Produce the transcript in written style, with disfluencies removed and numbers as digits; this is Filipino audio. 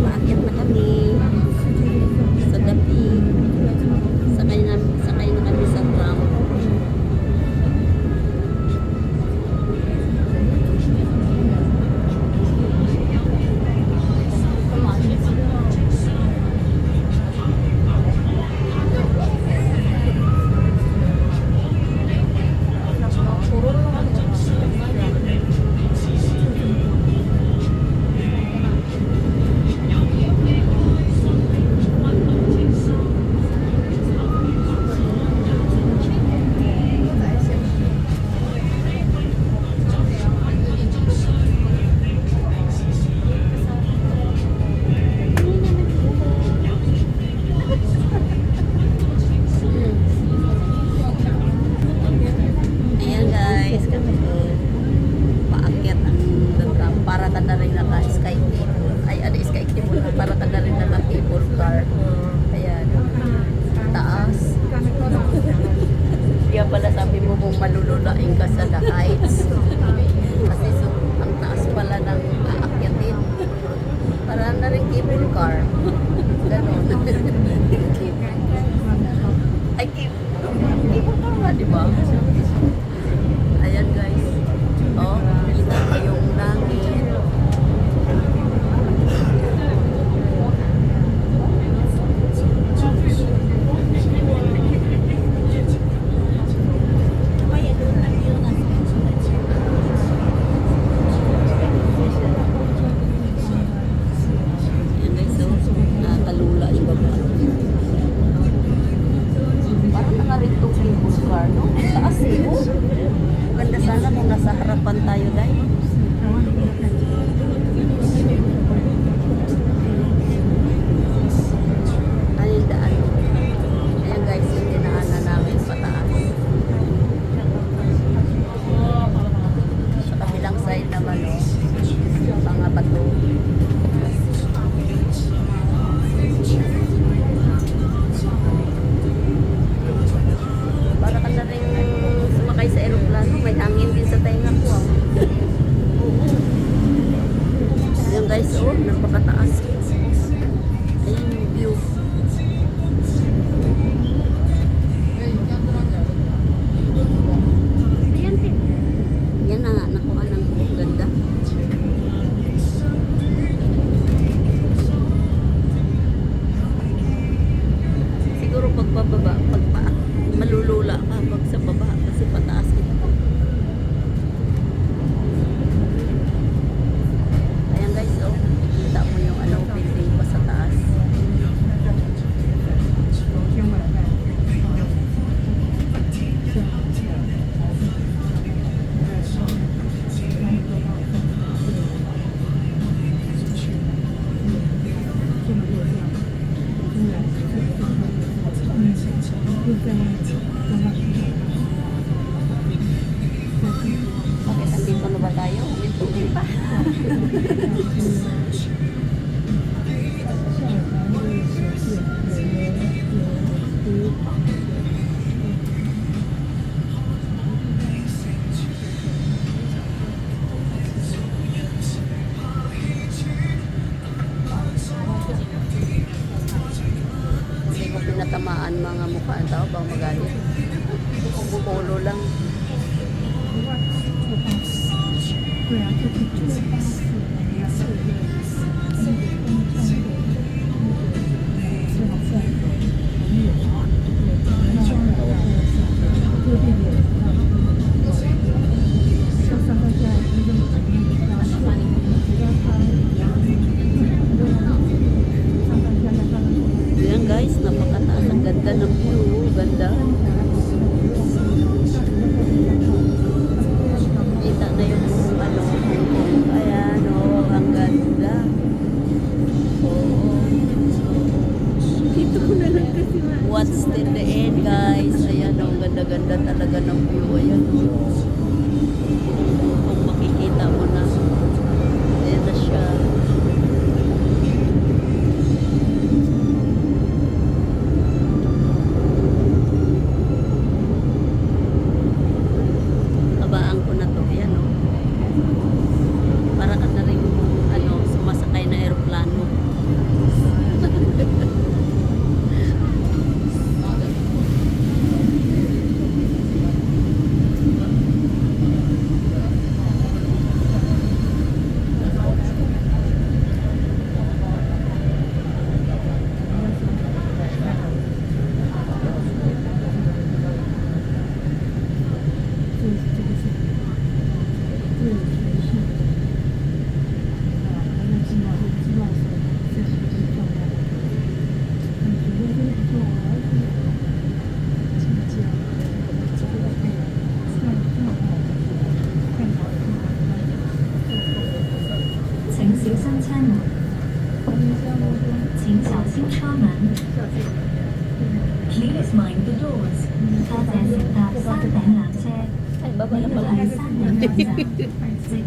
Umaakit na kami sa gabi. Sakay na kami sa tram. Ayan guys, kami ko paakyat ang tram para ka na rin naka-sky cable. Ay, ano sky cable? Para ka na rin naka-cable car. Ayan. Taas. Kaya pala sabi mo kung malululain ka sa the heights. Kasi so, ang taas pala ng aakyatin. Para na rin cable car. Ganon. Ay, cable car nga, di ba? Ayan guys. Oh, kita ko yung langit. Ayan guys, so nakakalula yung baba. Parang na rin itong cable car, no? Taas eh, oh. Ganda sana kung nasa harapan tayo dahil. Ano yung daan? Ayan guys, yung dinaanan namin pataas. Sa kabilang side naman, oh, mga bato. Para ka na rin sumakay sa aeroplano, may hangin din sa tainga ko. Ayan guys, oh, napakataas. Ayan yung view. Yan na nga, nakuha ng ganda. Siguro pagpababa, malulula ka pag sa baba kasi pataas ito. Ayan guys, oh, kita mo yung ano, building pa sa taas. Bakit andito na ba tayo? Hindi pa. Hindi ko pinatamaan mga mukha ang tao bang magalit. Bumukulo lang. Ayan guys, napakataas. Ang ganda ng view. Ganda. Kita na yung ano. Ayan, oh, ang ganda. Oh. Dito ko na lang kasi What's in the end guys? Ayan, oh, ganda-ganda talaga ng view. Ayan, oh. Kung makikita mo na. Ayan na siya. Habaan ko na to. Ayan, oh. Para ka na rin ano, sumasakay na aeroplano. 车门，请小心车門。Please mind the doors。多謝乘搭山頂纜車，Ay, baba na 呢度 pala. 係山頂站。